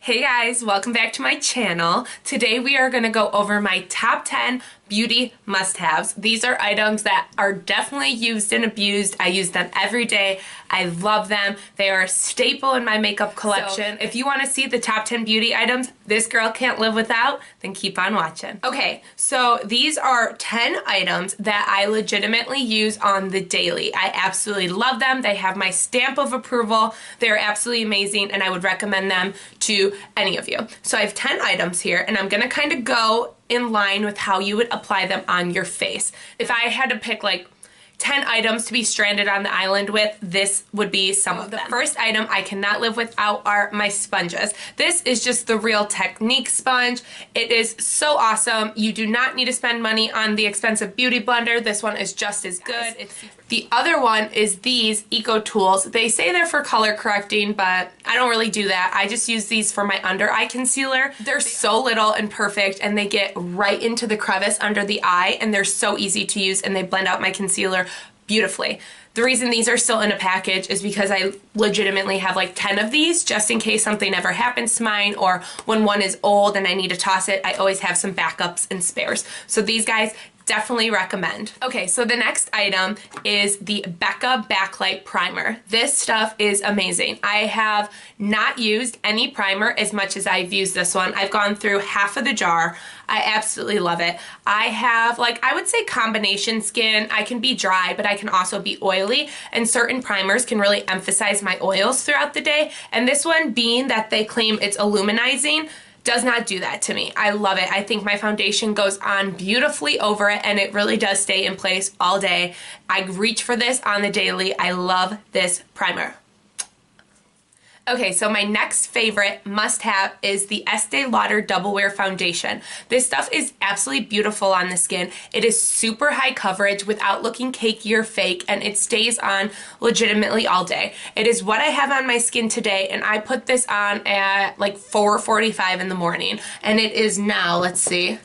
Hey guys, welcome back to my channel. Today we are going to go over my top 10 beauty must-haves. These are items that are definitely used and abused. I use them every day. I love them. They are a staple in my makeup collection. So if you want to see the top 10 beauty items this girl can't live without, then keep on watching. Okay, so these are 10 items that I legitimately use on the daily. I absolutely love them. They have my stamp of approval. They're absolutely amazing and I would recommend them to any of you. So I have 10 items here and I'm gonna kind of go in line with how you would apply them on your face. If I had to pick like 10 items to be stranded on the island with, this would be some of them. The first item I cannot live without are my sponges. This is just the Real Technique sponge. It is so awesome. You do not need to spend money on the expensive beauty blender. This one is just as good. The other one is these Eco Tools. They say they're for color correcting, but I don't really do that. I just use these for my under eye concealer. They're so little and perfect and they get right into the crevice under the eye and they're so easy to use and they blend out my concealer beautifully. The reason these are still in a package is because I legitimately have like 10 of these just in case something ever happens to mine, or when one is old and I need to toss it, I always have some backups and spares. So these guys, definitely recommend. Okay, so the next item is the Becca Backlight Primer. This stuff is amazing. I have not used any primer as much as I've used this one. I've gone through half of the jar. I absolutely love it. I have, like, I would say combination skin. I can be dry, but I can also be oily, and certain primers can really emphasize my oils throughout the day, and this one, being that they claim it's illuminizing, does not do that to me. I love it. I think my foundation goes on beautifully over it and it really does stay in place all day. I reach for this on the daily. I love this primer. Okay, so my next favorite must-have is the Estee Lauder Double Wear Foundation. This stuff is absolutely beautiful on the skin. It is super high coverage without looking cakey or fake, and it stays on legitimately all day. It is what I have on my skin today, and I put this on at like 4:45 in the morning, and it is now, let's see,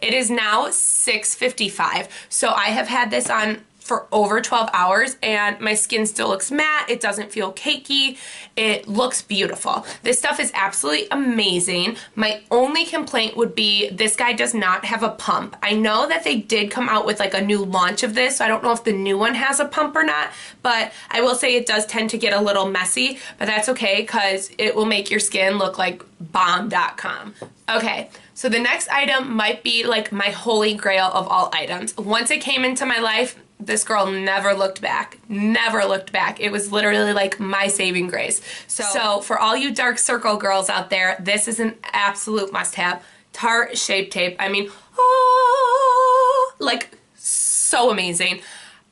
it is now 6:55. So I have had this on for over 12 hours and my skin still looks matte. It doesn't feel cakey. It looks beautiful. This stuff is absolutely amazing. My only complaint would be this guy does not have a pump. I know that they did come out with like a new launch of this, so I don't know if the new one has a pump or not, but I will say it does tend to get a little messy, but that's okay because it will make your skin look like bomb.com. Okay, so the next item might be like my holy grail of all items. Once it came into my life, this girl never looked back. Never looked back. It was literally like my saving grace. So for all you dark circle girls out there, this is an absolute must-have. Tarte Shape Tape. I mean, oh, like so amazing.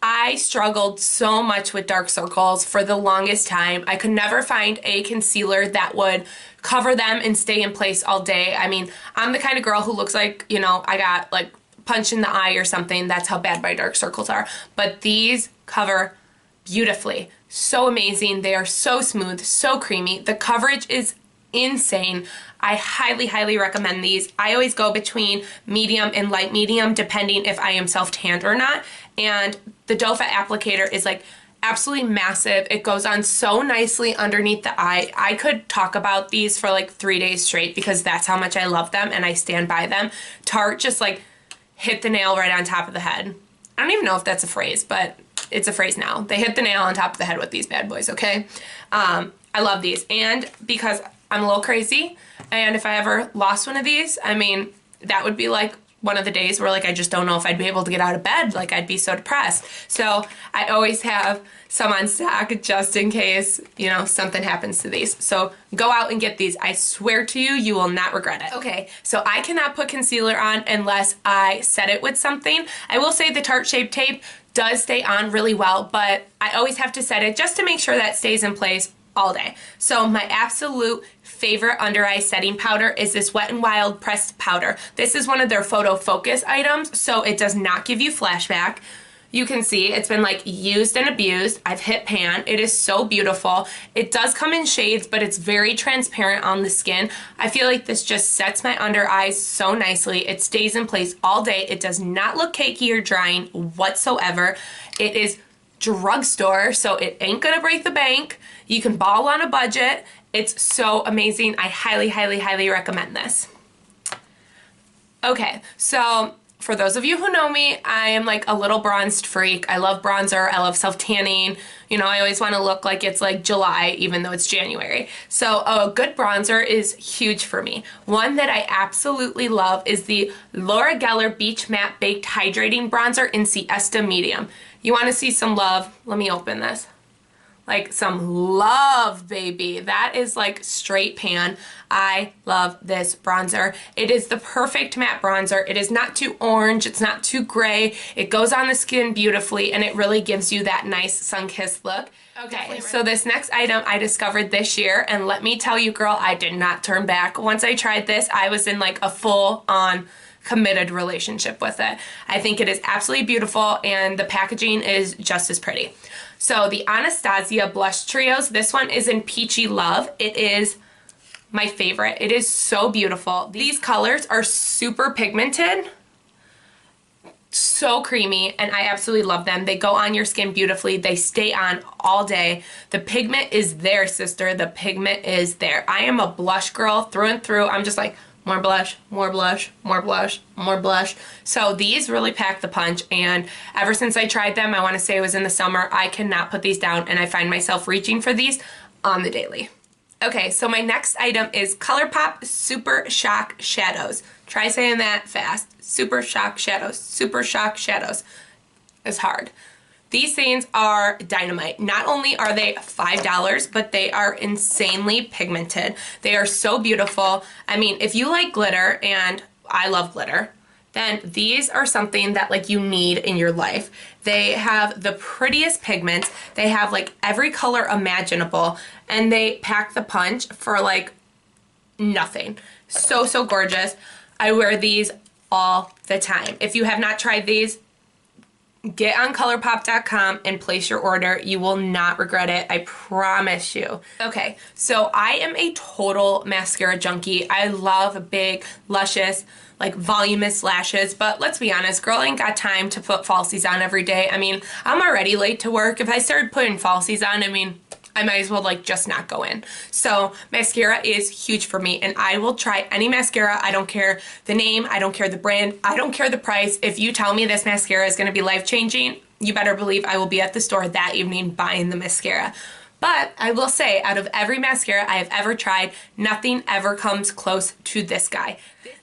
I struggled so much with dark circles for the longest time. I could never find a concealer that would cover them and stay in place all day. I mean, I'm the kind of girl who looks like, you know, I got like punch in the eye or something. That's how bad my dark circles are. But these cover beautifully. So amazing. They are so smooth, so creamy. The coverage is insane. I highly, highly recommend these. I always go between medium and light medium depending if I am self-tanned or not. And the doe foot applicator is like absolutely massive. It goes on so nicely underneath the eye. I could talk about these for like 3 days straight because that's how much I love them and I stand by them. Tarte just like hit the nail right on top of the head. I don't even know if that's a phrase, but it's a phrase now. They hit the nail on top of the head with these bad boys, okay? I love these. And because I'm a little crazy, and if I ever lost one of these, I mean, that would be like one of the days where like I just don't know if I'd be able to get out of bed. Like I'd be so depressed. So I always have some on stock just in case, you know, something happens to these. So go out and get these. I swear to you, you will not regret it. Okay, so I cannot put concealer on unless I set it with something. I will say the Tarte Shape Tape does stay on really well, but I always have to set it just to make sure that stays in place all day. So my absolute favorite under eye setting powder is this Wet n Wild pressed powder. This is one of their photo focus items, so it does not give you flashback. You can see it's been like used and abused. I've hit pan. It is so beautiful. It does come in shades, but it's very transparent on the skin. I feel like this just sets my under eyes so nicely. It stays in place all day. It does not look cakey or drying whatsoever. It is drugstore, so it ain't gonna break the bank. You can ball on a budget. It's so amazing. I highly, highly, highly recommend this. Okay, so for those of you who know me, I am like a little bronzed freak. I love bronzer. I love self-tanning. You know, I always want to look like it's like July, even though it's January. So a good bronzer is huge for me. One that I absolutely love is the Laura Geller Beach Matte Baked Hydrating Bronzer in Siesta Medium. You want to see some love? Let me open this. Like some love, baby. That is like straight pan. I love this bronzer. It is the perfect matte bronzer. It is not too orange. It's not too gray. It goes on the skin beautifully, and it really gives you that nice sun-kissed look. Okay, so this next item I discovered this year, and let me tell you, girl, I did not turn back. Once I tried this, I was in like a full-on committed relationship with it. I think it is absolutely beautiful, and the packaging is just as pretty. So the Anastasia Blush Trios, this one is in Peachy Love. It is my favorite. It is so beautiful. These colors are super pigmented, so creamy, and I absolutely love them. They go on your skin beautifully. They stay on all day. The pigment is there, sister. The pigment is there. I am a blush girl through and through. I'm just like, more blush, more blush, more blush, more blush. So these really pack the punch, and ever since I tried them, I want to say it was in the summer, I cannot put these down, and I find myself reaching for these on the daily. Okay, so my next item is ColourPop Super Shock Shadows. Try saying that fast. Super Shock Shadows. Super Shock Shadows. It's hard. These things are dynamite. Not only are they $5, but they are insanely pigmented. They are so beautiful. I mean, if you like glitter, and I love glitter, then these are something that like you need in your life. They have the prettiest pigments. They have like every color imaginable, and they pack the punch for like nothing. So, so gorgeous. I wear these all the time. If you have not tried these, get on ColourPop.com and place your order. You will not regret it. I promise you. Okay, so I am a total mascara junkie. I love big, luscious, like voluminous lashes, but let's be honest, girl ain't got time to put falsies on every day. I mean, I'm already late to work. If I started putting falsies on, I mean, I might as well like just not go in. So mascara is huge for me, and I will try any mascara. I don't care the name, I don't care the brand, I don't care the price. If you tell me this mascara is gonna be life-changing, you better believe I will be at the store that evening buying the mascara. But I will say, out of every mascara I have ever tried, nothing ever comes close to this guy.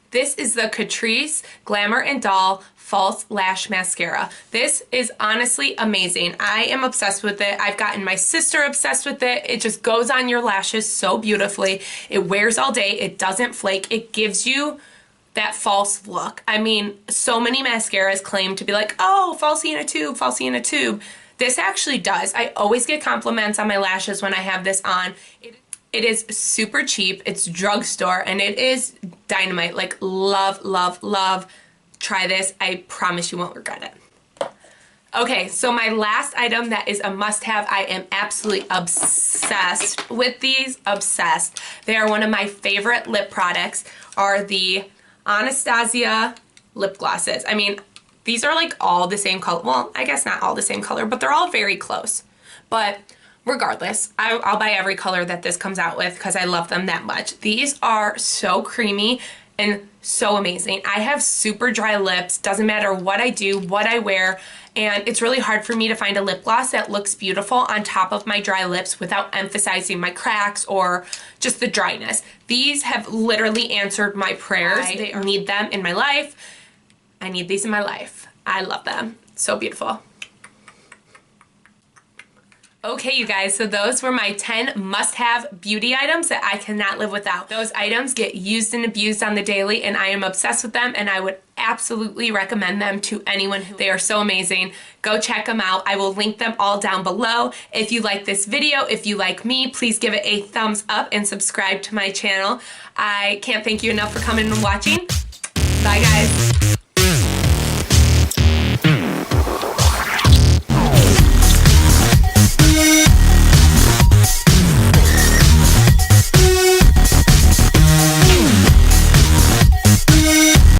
This is the Catrice Glamour and Doll False Lash Mascara. This is honestly amazing. I am obsessed with it. I've gotten my sister obsessed with it. It just goes on your lashes so beautifully. It wears all day. It doesn't flake. It gives you that false look. I mean, so many mascaras claim to be like, oh, falsie in a tube, falsie in a tube. This actually does. I always get compliments on my lashes when I have this on. It is super cheap. It's drugstore, and it is dynamite. Like, love, love, love. Try this. I promise you won't regret it. Okay, so my last item that is a must-have. I am absolutely obsessed with these. Obsessed. They are one of my favorite lip products, are the Anastasia lip glosses. I mean, these are like all the same color. Well, I guess not all the same color, but they're all very close. But regardless, I'll buy every color that this comes out with because I love them that much. These are so creamy and so amazing. I have super dry lips. Doesn't matter what I do, what I wear, and it's really hard for me to find a lip gloss that looks beautiful on top of my dry lips without emphasizing my cracks or just the dryness. These have literally answered my prayers. I need them in my life. I need these in my life. I love them. So beautiful. Okay, you guys, so those were my 10 must-have beauty items that I cannot live without. Those items get used and abused on the daily, and I am obsessed with them, and I would absolutely recommend them to anyone who they are so amazing. Go check them out. I will link them all down below. If you like this video, if you like me, please give it a thumbs up and subscribe to my channel. I can't thank you enough for coming and watching. Bye, guys.